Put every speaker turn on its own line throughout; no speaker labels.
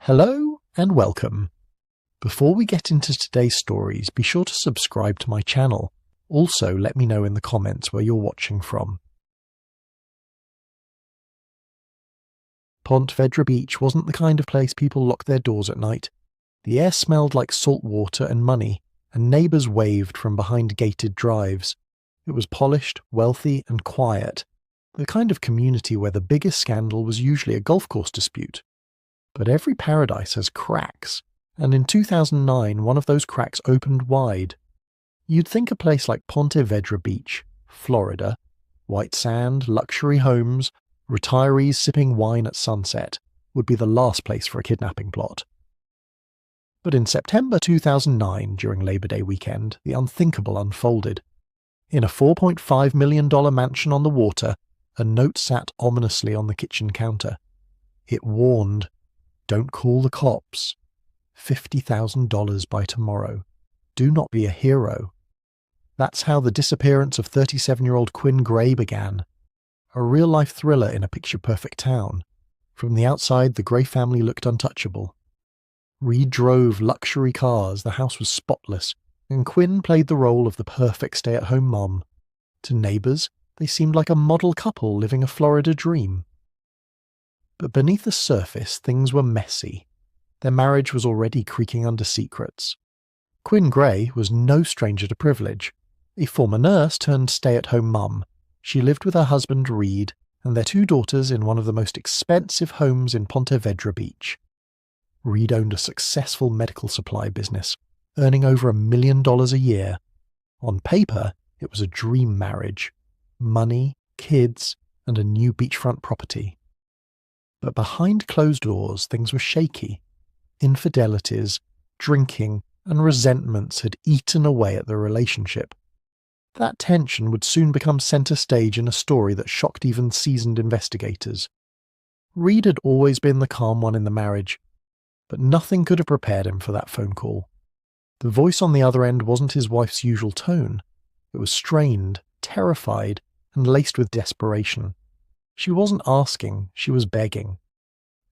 Hello and welcome. Before we get into today's stories, be sure to subscribe to my channel. Also, let me know in the comments where you're watching from. Ponte Vedra Beach wasn't the kind of place people locked their doors at night. The air smelled like salt water and money, and neighbours waved from behind gated drives. It was polished, wealthy and quiet, the kind of community where the biggest scandal was usually a golf course dispute. But every paradise has cracks, and in 2009 one of those cracks opened wide. You'd think a place like Ponte Vedra Beach, Florida, white sand, luxury homes, retirees sipping wine at sunset, would be the last place for a kidnapping plot. But in September 2009, during Labor Day weekend, the unthinkable unfolded. In a $4.5 million mansion on the water, a note sat ominously on the kitchen counter. It warned, "Don't call the cops. $50,000 by tomorrow. Do not be a hero." That's how the disappearance of 37-year-old Quinn Gray began. A real-life thriller in a picture-perfect town. From the outside, the Gray family looked untouchable. Reed drove luxury cars, the house was spotless, and Quinn played the role of the perfect stay-at-home mom. To neighbours, they seemed like a model couple living a Florida dream. But beneath the surface, things were messy. Their marriage was already creaking under secrets. Quinn Gray was no stranger to privilege. A former nurse turned stay-at-home mum. She lived with her husband Reed and their 2 daughters in one of the most expensive homes in Ponte Vedra Beach. Reed owned a successful medical supply business, earning over $1 million a year. On paper, it was a dream marriage. Money, kids, and a new beachfront property. But behind closed doors, things were shaky. Infidelities, drinking, and resentments had eaten away at the relationship. That tension would soon become centre stage in a story that shocked even seasoned investigators. Reed had always been the calm one in the marriage, but nothing could have prepared him for that phone call. The voice on the other end wasn't his wife's usual tone. It was strained, terrified, and laced with desperation. She wasn't asking, she was begging.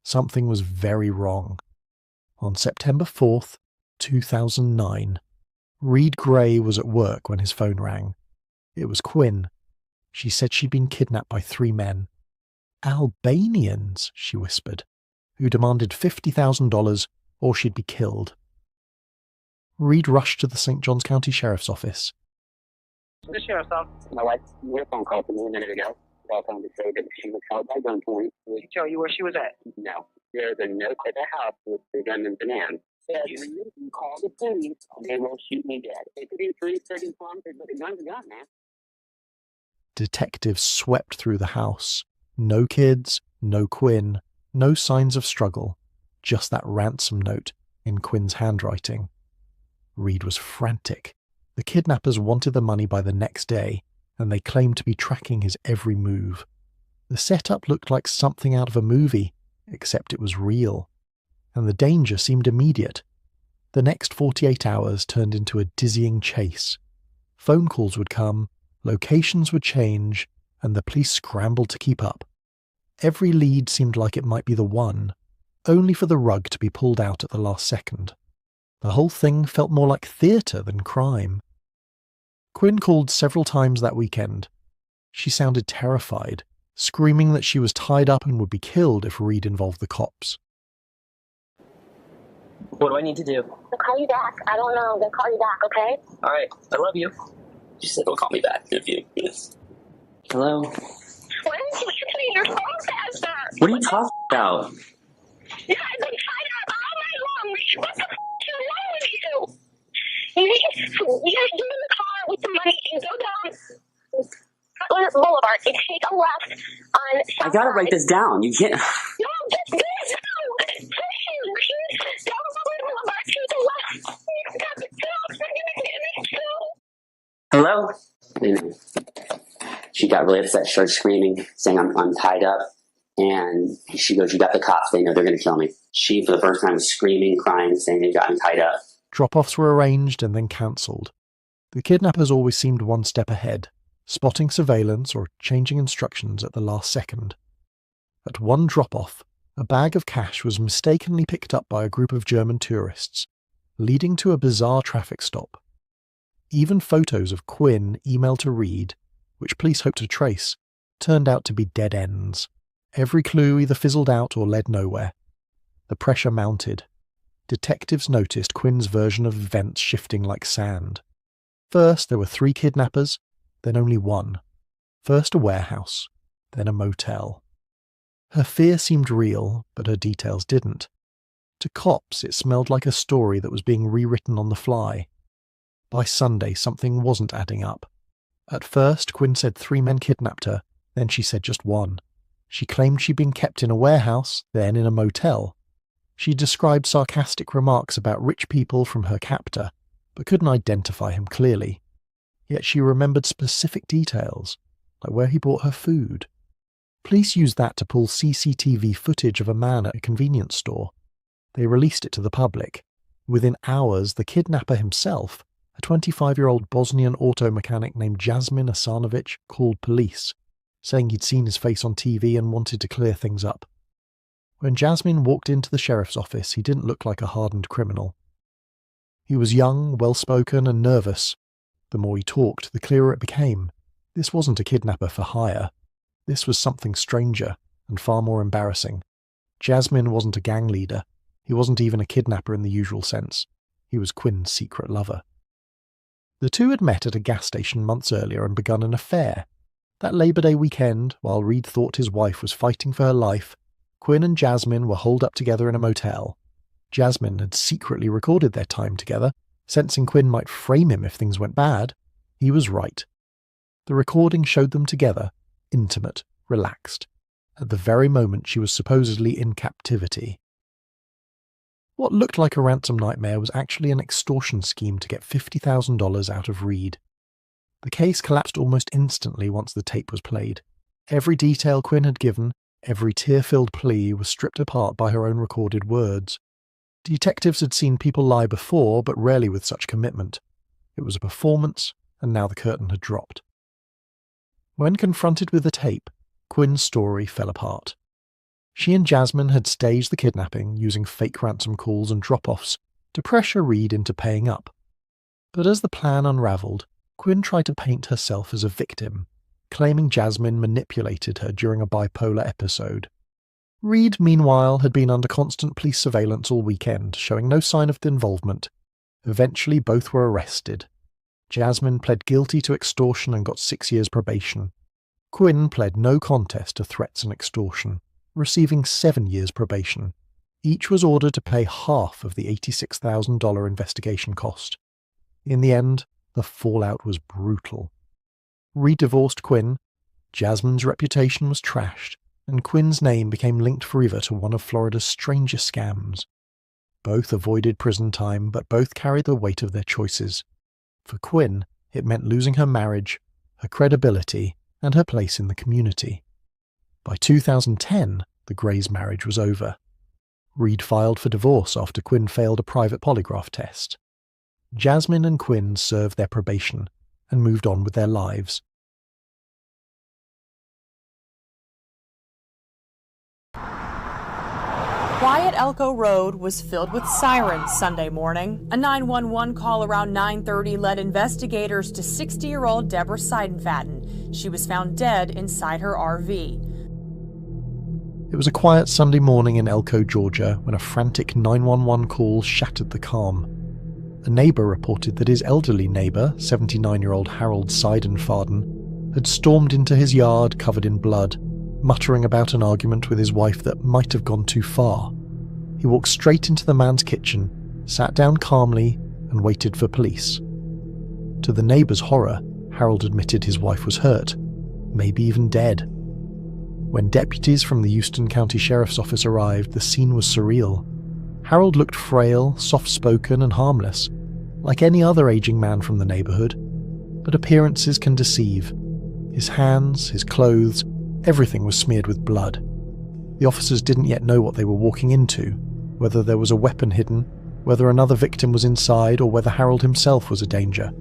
Something was very wrong. On September 4th, 2009, Reed Gray was at work when his phone rang. It was Quinn. She said she'd been kidnapped by 3 men. Albanians, she whispered, who demanded $50,000 or she'd be killed. Reed rushed to the St. Johns County Sheriff's Office.
The sheriff's office. My wife made a phone call to me a minute ago. Called home to say that she was held by gunpoint. Did she tell you where she was at? No. There's a note at the house with the gunman's demand. Says, you can call the police, they will shoot me dead. It could be 3:30 kilometers, but the gun's a gun, man.
Detectives swept through the house. No kids, no Quinn, no signs of struggle. Just that ransom note in Quinn's handwriting. Reed was frantic. The kidnappers wanted the money by the next day, and they claimed to be tracking his every move. The setup looked like something out of a movie, except it was real. And the danger seemed immediate. The next 48 hours turned into a dizzying chase. Phone calls would come, locations would change, and the police scrambled to keep up. Every lead seemed like it might be the one, only for the rug to be pulled out at the last second. The whole thing felt more like theatre than crime. Quinn called several times that weekend. She sounded terrified, screaming that she was tied up and would be killed if Reed involved the cops.
What do I need to do?
They'll call you back. I don't know. They'll call you back, okay?
All right. I love you.
You said they'll call me back in a few minutes.
Hello?
When did you answer your phone faster?
What are you talking about?
You guys been tied up all night long. What the f*** is wrong with you? You guys get in the car with the money and go down Cutler Boulevard and take a left on South
I gotta write
Side.
this down. You can't.
No, just do it now. Please. Down Cutler Boulevard, take a left. You got the cops. They're gonna get me killed.
Hello?
And she got really upset, started screaming, saying, I'm tied up. And she goes, you got the cops, they know they're going to kill me. She, for the first time, was screaming, crying, saying they got me tied up.
Drop-offs were arranged and then cancelled. The kidnappers always seemed one step ahead, spotting surveillance or changing instructions at the last second. At one drop-off, a bag of cash was mistakenly picked up by a group of German tourists, leading to a bizarre traffic stop. Even photos of Quinn emailed to Reed, which police hoped to trace, turned out to be dead ends. Every clue either fizzled out or led nowhere. The pressure mounted. Detectives noticed Quinn's version of events shifting like sand. First, there were 3 kidnappers, then only 1. First a warehouse, then a motel. Her fear seemed real, but her details didn't. To cops, it smelled like a story that was being rewritten on the fly. By Sunday, something wasn't adding up. At first, Quinn said 3 men kidnapped her, then she said just 1. She claimed she'd been kept in a warehouse, then in a motel. She described sarcastic remarks about rich people from her captor, but couldn't identify him clearly. Yet she remembered specific details, like where he bought her food. Police used that to pull CCTV footage of a man at a convenience store. They released it to the public. Within hours, the kidnapper himself, a 25-year-old Bosnian auto mechanic named Jasmin Asanovic, called police, saying he'd seen his face on TV and wanted to clear things up. When Jasmin walked into the sheriff's office, he didn't look like a hardened criminal. He was young, well-spoken and nervous. The more he talked, the clearer it became. This wasn't a kidnapper for hire. This was something stranger and far more embarrassing. Jasmin wasn't a gang leader. He wasn't even a kidnapper in the usual sense. He was Quinn's secret lover. The two had met at a gas station months earlier and begun an affair. That Labor Day weekend, while Reed thought his wife was fighting for her life, Quinn and Jasmin were holed up together in a motel. Jasmin had secretly recorded their time together, sensing Quinn might frame him if things went bad. He was right. The recording showed them together, intimate, relaxed, at the very moment she was supposedly in captivity. What looked like a ransom nightmare was actually an extortion scheme to get $50,000 out of Reed. The case collapsed almost instantly once the tape was played. Every detail Quinn had given, every tear-filled plea was stripped apart by her own recorded words. Detectives had seen people lie before, but rarely with such commitment. It was a performance, and now the curtain had dropped. When confronted with the tape, Quinn's story fell apart. She and Jasmin had staged the kidnapping using fake ransom calls and drop-offs to pressure Reed into paying up. But as the plan unravelled, Quinn tried to paint herself as a victim, claiming Jasmin manipulated her during a bipolar episode. Reed, meanwhile, had been under constant police surveillance all weekend, showing no sign of involvement. Eventually, both were arrested. Jasmin pled guilty to extortion and got 6 years probation. Quinn pled no contest to threats and extortion, receiving 7 years probation. Each was ordered to pay half of the $86,000 investigation cost. In the end, the fallout was brutal. Reed divorced Quinn, Jasmin's reputation was trashed, and Quinn's name became linked forever to one of Florida's strangest scams. Both avoided prison time, but both carried the weight of their choices. For Quinn, it meant losing her marriage, her credibility, and her place in the community. By 2010, the Greys' marriage was over. Reed filed for divorce after Quinn failed a private polygraph test. Jasmin and Quinn served their probation and moved on with their lives.
Quiet Elko Road was filled with sirens Sunday morning. A 911 call around 9:30 led investigators to 60-year-old Deborah Seidenfaden. She was found dead inside her RV.
It was a quiet Sunday morning in Elko, Georgia, when a frantic 911 call shattered the calm. A neighbour reported that his elderly neighbour, 79-year-old Harold Seidenfaden, had stormed into his yard covered in blood, muttering about an argument with his wife that might have gone too far. He walked straight into the man's kitchen, sat down calmly, and waited for police. To the neighbour's horror, Harold admitted his wife was hurt, maybe even dead. When deputies from the Houston County Sheriff's Office arrived, the scene was surreal. Harold looked frail, soft-spoken, and harmless, like any other aging man from the neighbourhood. But appearances can deceive. His hands, his clothes, everything was smeared with blood. The officers didn't yet know what they were walking into, whether there was a weapon hidden, whether another victim was inside, or whether Harold himself was a danger.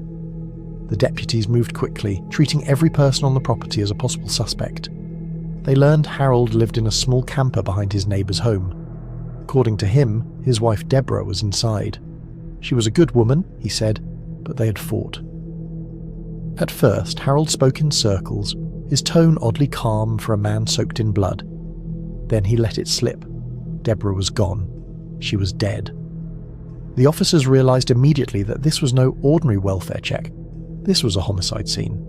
The deputies moved quickly, treating every person on the property as a possible suspect. they learned Harold lived in a small camper behind his neighbour's home. According to him, his wife Deborah was inside. She was a good woman, he said, but they had fought. At first, Harold spoke in circles, his tone oddly calm for a man soaked in blood. Then he let it slip. Deborah was gone. She was dead. The officers realised immediately that this was no ordinary welfare check. This was a homicide scene.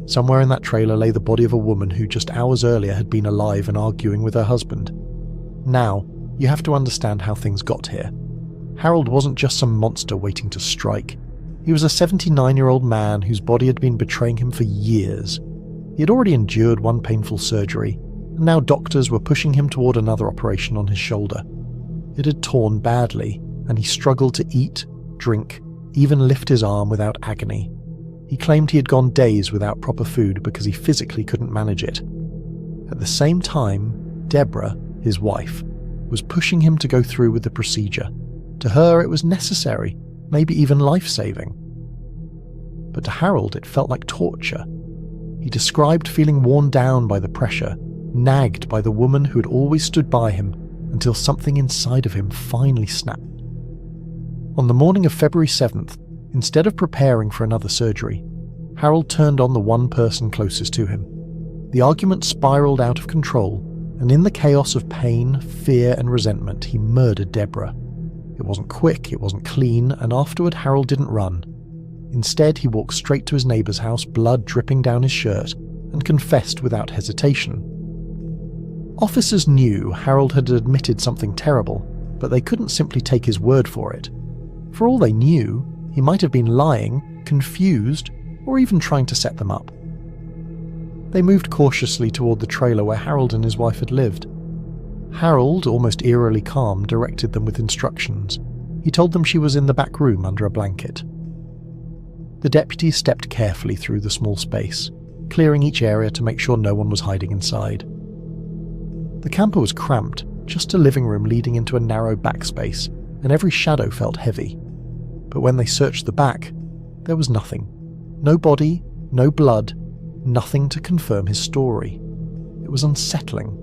Somewhere in that trailer lay the body of a woman who just hours earlier had been alive and arguing with her husband. Now, you have to understand how things got here. Harold wasn't just some monster waiting to strike. He was a 79-year-old man whose body had been betraying him for years. He had already endured one painful surgery, and now doctors were pushing him toward another operation on his shoulder. It had torn badly, and he struggled to eat, drink, even lift his arm without agony. He claimed he had gone days without proper food because he physically couldn't manage it. At the same time, Deborah, his wife, was pushing him to go through with the procedure. To her, it was necessary, maybe even life-saving. But to Harold, it felt like torture. He described feeling worn down by the pressure, nagged by the woman who had always stood by him, until something inside of him finally snapped. On the morning of February 7th, instead of preparing for another surgery, Harold turned on the one person closest to him. The argument spiraled out of control, and in the chaos of pain, fear and resentment, he murdered Deborah. It wasn't quick, it wasn't clean, and afterward Harold didn't run. Instead, he walked straight to his neighbour's house, blood dripping down his shirt, and confessed without hesitation. Officers knew Harold had admitted something terrible, but they couldn't simply take his word for it. For all they knew, he might have been lying, confused, or even trying to set them up. They moved cautiously toward the trailer where Harold and his wife had lived. Harold, almost eerily calm, directed them with instructions. He told them she was in the back room under a blanket. The deputies stepped carefully through the small space, clearing each area to make sure no one was hiding inside. The camper was cramped, just a living room leading into a narrow backspace, and every shadow felt heavy. But when they searched the back, there was nothing. No body, no blood, nothing to confirm his story. It was unsettling.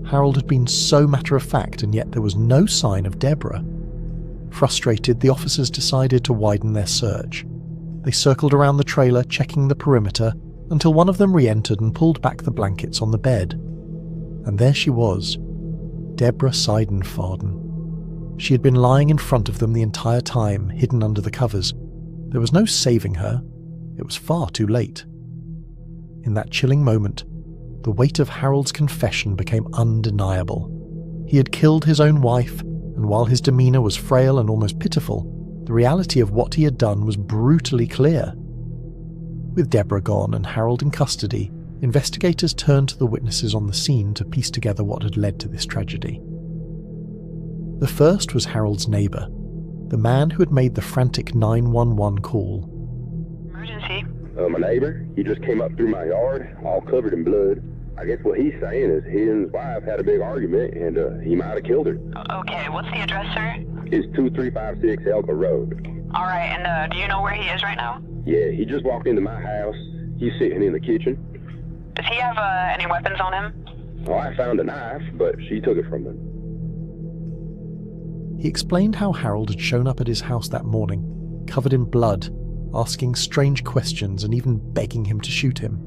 Harold had been so matter-of-fact, and yet there was no sign of Deborah. Frustrated, the officers decided to widen their search. They circled around the trailer, checking the perimeter, until one of them re-entered and pulled back the blankets on the bed. And there she was, Deborah Seidenfaden. She had been lying in front of them the entire time, hidden under the covers. There was no saving her. It was far too late. In that chilling moment, the weight of Harold's confession became undeniable. He had killed his own wife, and while his demeanour was frail and almost pitiful, the reality of what he had done was brutally clear. With Deborah gone and Harold in custody, investigators turned to the witnesses on the scene to piece together what had led to this tragedy. The first was Harold's neighbour, the man who had made the frantic 911 call.
Emergency.
My neighbor, he just came up through my yard, all covered in blood. I guess what he's saying is he and his wife had a big argument, and he might have killed her.
Okay, what's the address, sir?
It's 2356 Elka Road.
All right, and do you know where he is right now?
Yeah, he just walked into my house. He's sitting in the kitchen.
Does he have any weapons on him?
Oh, I found a knife, but she took it from him.
He explained how Harold had shown up at his house that morning, covered in blood, asking strange questions and even begging him to shoot him.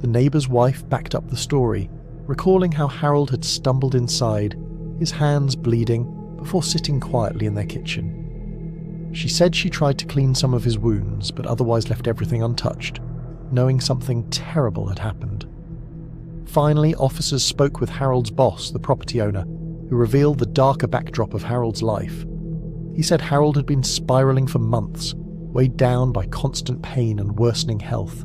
The neighbour's wife backed up the story, recalling how Harold had stumbled inside, his hands bleeding, before sitting quietly in their kitchen. She said she tried to clean some of his wounds, but otherwise left everything untouched, knowing something terrible had happened. Finally, officers spoke with Harold's boss, the property owner, who revealed the darker backdrop of Harold's life. He said Harold had been spiralling for months, weighed down by constant pain and worsening health.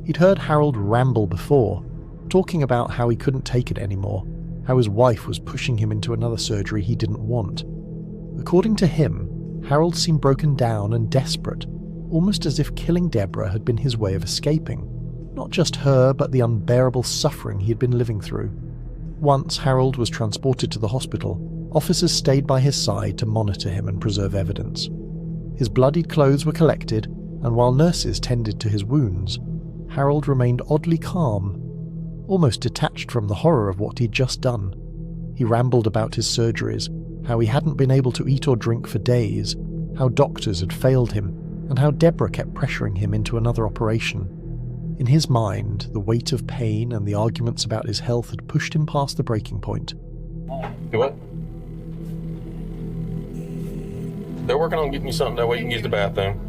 He'd heard Harold ramble before, talking about how he couldn't take it anymore, how his wife was pushing him into another surgery he didn't want. According to him, Harold seemed broken down and desperate, almost as if killing Deborah had been his way of escaping. Not just her, but the unbearable suffering he had been living through. Once Harold was transported to the hospital, officers stayed by his side to monitor him and preserve evidence. His bloodied clothes were collected, and while nurses tended to his wounds, Harold remained oddly calm. almost detached from the horror of what he'd just done. He rambled about his surgeries, how he hadn't been able to eat or drink for days, how doctors had failed him, and how Deborah kept pressuring him into another operation. In his mind, the weight of pain and the arguments about his health had pushed him past the breaking point.
Do what? They're working on getting you something that way you can use the bathroom.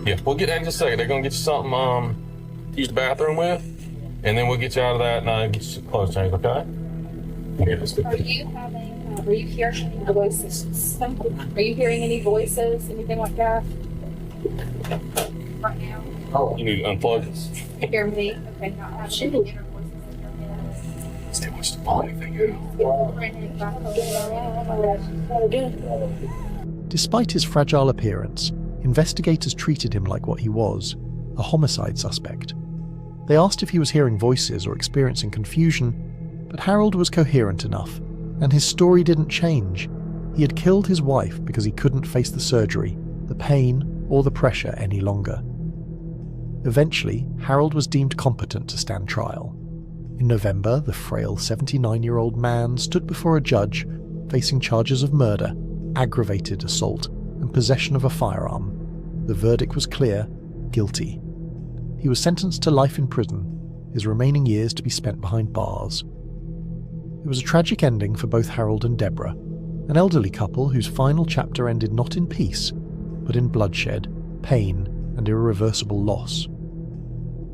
Yeah, we'll get that in just a second. They're going to get you something to use the bathroom with, and then we'll get you out of that and get you some clothes changed, okay?
Are you hearing any voices? Are you hearing any voices, anything like that? Right now?
Oh, you need to unplug this.
Hear me? Okay, not have any inner voices in your head.
Stay watch the volume thing out.
Despite his fragile appearance, investigators treated him like what he was, a homicide suspect. They asked if he was hearing voices or experiencing confusion, but Harold was coherent enough, and his story didn't change. He had killed his wife because he couldn't face the surgery, the pain, or the pressure any longer. Eventually, Harold was deemed competent to stand trial. In November, the frail 79-year-old man stood before a judge facing charges of murder, aggravated assault, and possession of a firearm. The verdict was clear: guilty. He was sentenced to life in prison, his remaining years to be spent behind bars. It was a tragic ending for both Harold and Deborah, an elderly couple whose final chapter ended not in peace, but in bloodshed, pain, and irreversible loss.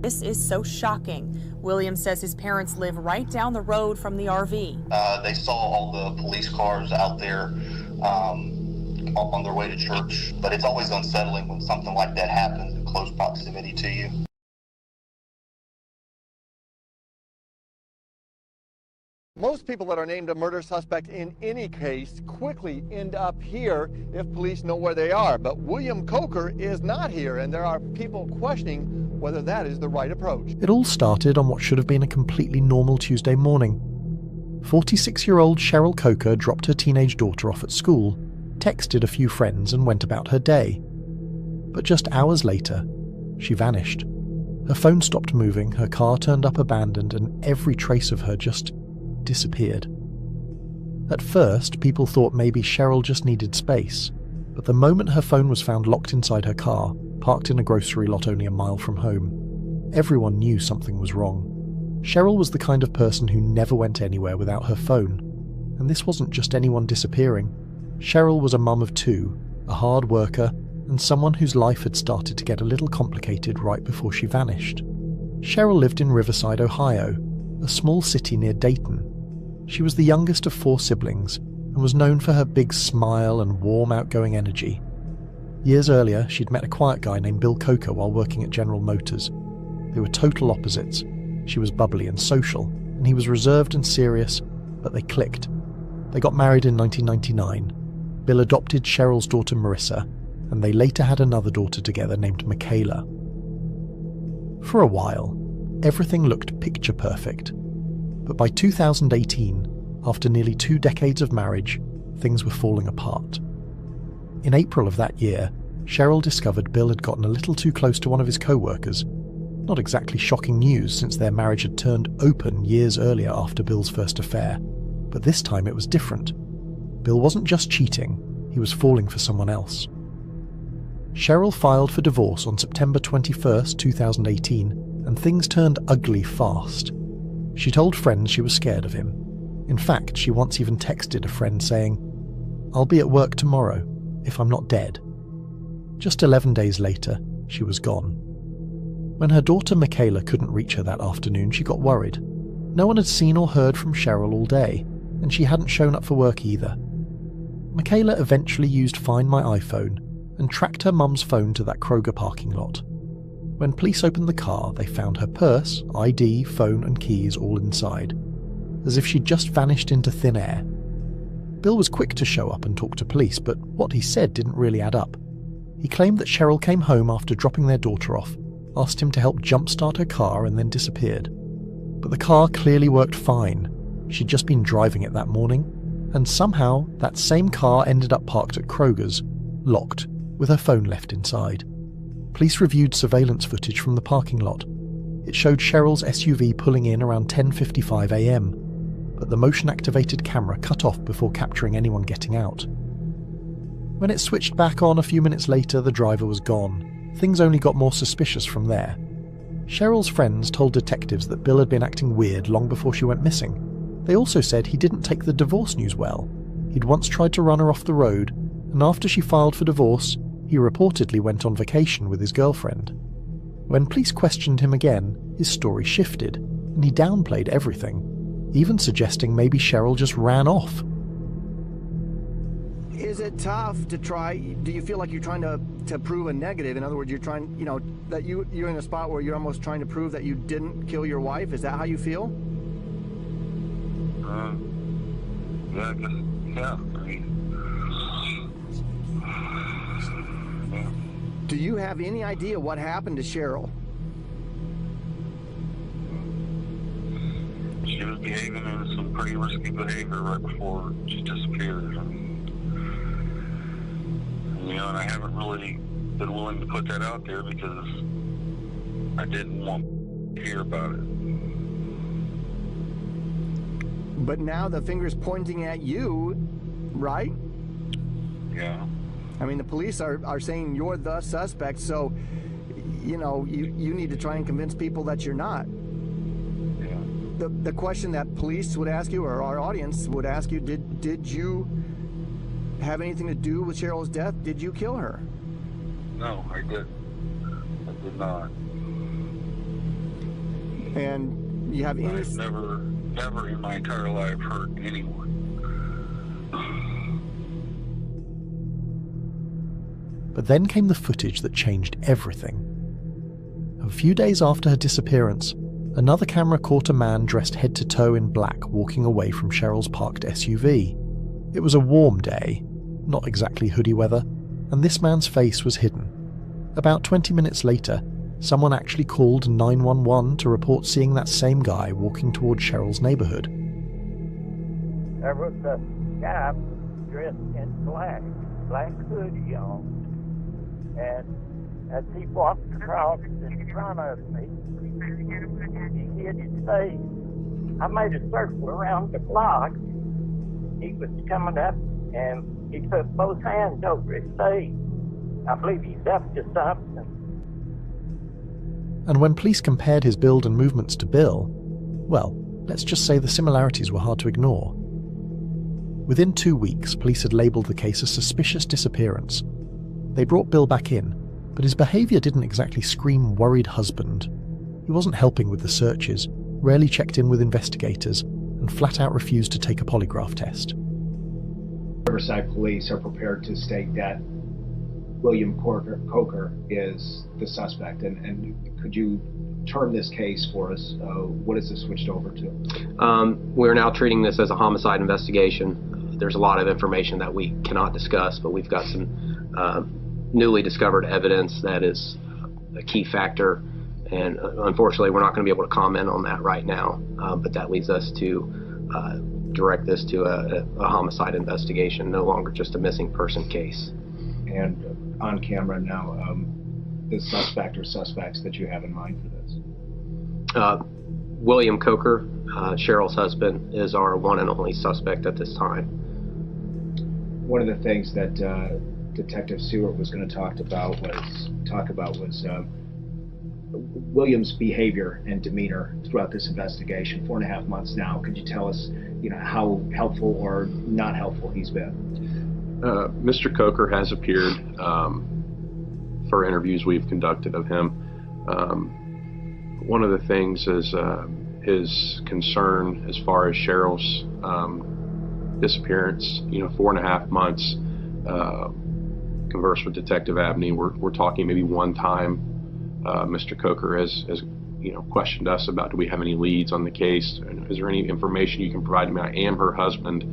This is so shocking. William says his parents live right down the road from the RV.
They saw all the police cars out there on their way to church, but it's always unsettling when something like that happens in close proximity to you.
Most people that are named a murder suspect in any case quickly end up here if police know where they are. But William Coker is not here, and there are people questioning whether that is the right approach.
It all started on what should have been a completely normal Tuesday morning. 46-year-old Cheryl Coker dropped her teenage daughter off at school, texted a few friends, and went about her day. But just hours later, she vanished. Her phone stopped moving, her car turned up abandoned, and every trace of her just disappeared. At first, people thought maybe Cheryl just needed space, but the moment her phone was found locked inside her car, parked in a grocery lot only a mile from home, everyone knew something was wrong. Cheryl was the kind of person who never went anywhere without her phone, and this wasn't just anyone disappearing. Cheryl was a mum of two, a hard worker, and someone whose life had started to get a little complicated right before she vanished. Cheryl lived in Riverside, Ohio, a small city near Dayton. She was the youngest of 4 siblings and was known for her big smile and warm, outgoing energy. Years earlier, she'd met a quiet guy named Bill Coker while working at General Motors. They were total opposites. She was bubbly and social, and he was reserved and serious, but they clicked. They got married in 1999. Bill adopted Cheryl's daughter Marissa, and they later had another daughter together named Michaela. For a while, everything looked picture perfect. But by 2018, after nearly 2 decades of marriage, things were falling apart. In April of that year, Cheryl discovered Bill had gotten a little too close to one of his co-workers. Not exactly shocking news since their marriage had turned open years earlier after Bill's first affair. But this time it was different. Bill wasn't just cheating, he was falling for someone else. Cheryl filed for divorce on September 21st, 2018, and things turned ugly fast. She told friends she was scared of him. In fact, she once even texted a friend saying, "I'll be at work tomorrow, if I'm not dead." Just 11 days later, she was gone. When her daughter Michaela couldn't reach her that afternoon, she got worried. No one had seen or heard from Cheryl all day, and she hadn't shown up for work either. Michaela eventually used Find My iPhone and tracked her mum's phone to that Kroger parking lot. When police opened the car, they found her purse, ID, phone and keys all inside, as if she'd just vanished into thin air. Bill was quick to show up and talk to police, but what he said didn't really add up. He claimed that Cheryl came home after dropping their daughter off, asked him to help jumpstart her car and then disappeared. But the car clearly worked fine. She'd just been driving it that morning, and somehow that same car ended up parked at Kroger's, locked, with her phone left inside. Police reviewed surveillance footage from the parking lot. It showed Cheryl's SUV pulling in around 10:55 a.m, but the motion-activated camera cut off before capturing anyone getting out. When it switched back on a few minutes later, the driver was gone. Things only got more suspicious from there. Cheryl's friends told detectives that Bill had been acting weird long before she went missing. They also said he didn't take the divorce news well. He'd once tried to run her off the road, and after she filed for divorce, he reportedly went on vacation with his girlfriend. When police questioned him again, his story shifted, and he downplayed everything, even suggesting maybe Cheryl just ran off.
Is it tough to try? Do you feel like you're trying to prove a negative? In other words, you're trying, that you're in a spot where you're almost trying to prove that you didn't kill your wife? Is that how you feel?
Yeah, I guess, yeah.
Do you have any idea what happened to Cheryl?
She was behaving in some pretty risky behavior right before she disappeared. And I haven't really been willing to put that out there because I didn't want to hear about it.
But now the finger's pointing at you, right?
Yeah.
I mean, the police are saying you're the suspect, so, you need to try and convince people that you're not.
Yeah.
The question that police would ask you, or our audience would ask you, did you have anything to do with Cheryl's death? Did you kill her?
No, I didn't. I did not.
And you have any...
I've never in my entire life hurt anyone.
But then came the footage that changed everything. A few days after her disappearance, another camera caught a man dressed head to toe in black walking away from Cheryl's parked SUV. It was a warm day, not exactly hoodie weather, and this man's face was hidden. About 20 minutes later, someone actually called 911 to report seeing that same guy walking towards Cheryl's neighborhood.
There was a guy dressed in black hoodie on, and as he walked across in front of me, he hit his face. I made a circle around the block. He was coming up, and he put both hands over his face. I believe he's up to something.
And when police compared his build and movements to Bill, well, let's just say the similarities were hard to ignore. Within 2 weeks, police had labelled the case a suspicious disappearance. They brought Bill back in, but his behaviour didn't exactly scream worried husband. He wasn't helping with the searches, rarely checked in with investigators, and flat out refused to take a polygraph test.
Riverside police are prepared to state that William Coker is the suspect, and could you term this case for us? What is this switched over to?
We're now treating this as a homicide investigation. There's a lot of information that we cannot discuss, but we've got some newly discovered evidence that is a key factor, and unfortunately we're not going to be able to comment on that right now, but that leads us to direct this to a homicide investigation, no longer just a missing person case.
And on camera now, the suspect or suspects that you have in mind for this?
William Coker, Cheryl's husband, is our one and only suspect at this time.
One of the things that Detective Stewart was going to talk about was William's behavior and demeanor throughout this investigation. 4.5 months now. Could you tell us, how helpful or not helpful he's been?
Mr. Coker has appeared for interviews we've conducted of him. One of the things is his concern as far as Cheryl's disappearance. 4.5 months. Converse with Detective Abney. We're talking maybe one time. Mr. Coker has questioned us about, do we have any leads on the case? Is there any information you can provide me? I am her husband.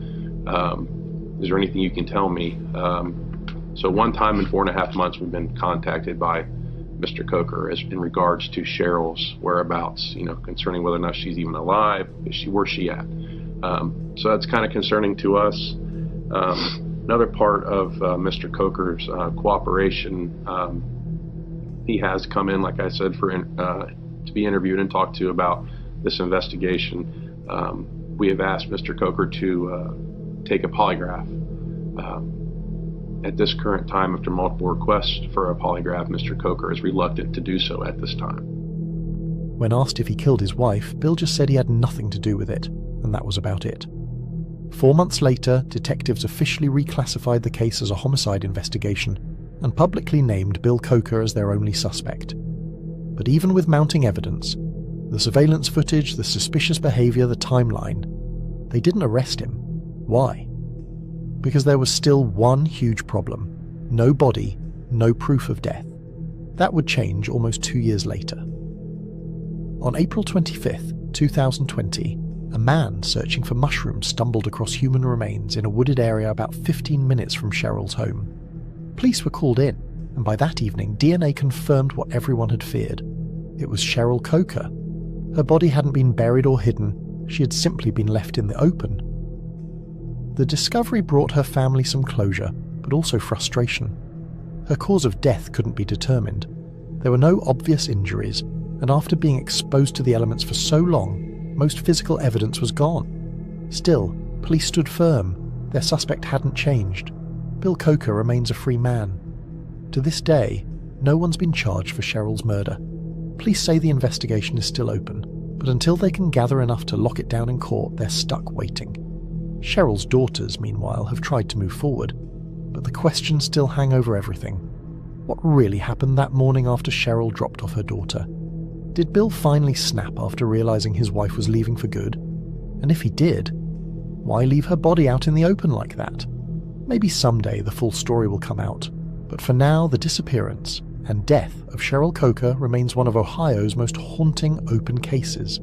Is there anything you can tell me? So one time in 4.5 months, we've been contacted by Mr. Coker in regards to Cheryl's whereabouts, concerning whether or not she's even alive. Where's she at? So that's kind of concerning to us. Another part of Mr. Coker's cooperation he has come in, like I said, to be interviewed and talked to about this investigation. We have asked Mr. Coker to take a polygraph. At this current time, after multiple requests for a polygraph, Mr. Coker is reluctant to do so at this time.
When asked if he killed his wife, Bill just said he had nothing to do with it, and that was about it. 4 months later, detectives officially reclassified the case as a homicide investigation and publicly named Bill Coker as their only suspect. But even with mounting evidence, the surveillance footage, the suspicious behaviour, the timeline, they didn't arrest him. Why? Because there was still one huge problem. No body, no proof of death. That would change almost 2 years later. On April 25th, 2020, a man searching for mushrooms stumbled across human remains in a wooded area about 15 minutes from Cheryl's home. Police were called in, and by that evening, DNA confirmed what everyone had feared. It was Cheryl Coker. Her body hadn't been buried or hidden, she had simply been left in the open. The discovery brought her family some closure, but also frustration. Her cause of death couldn't be determined. There were no obvious injuries, and after being exposed to the elements for so long, most physical evidence was gone. Still, police stood firm. Their suspect hadn't changed. Bill Coker remains a free man. To this day, no one's been charged for Cheryl's murder. Police say the investigation is still open, but until they can gather enough to lock it down in court, they're stuck waiting. Cheryl's daughters, meanwhile, have tried to move forward, but the questions still hang over everything. What really happened that morning after Cheryl dropped off her daughter? Did Bill finally snap after realizing his wife was leaving for good? And if he did, why leave her body out in the open like that? Maybe someday the full story will come out, but for now the disappearance and death of Cheryl Coker remains one of Ohio's most haunting open cases.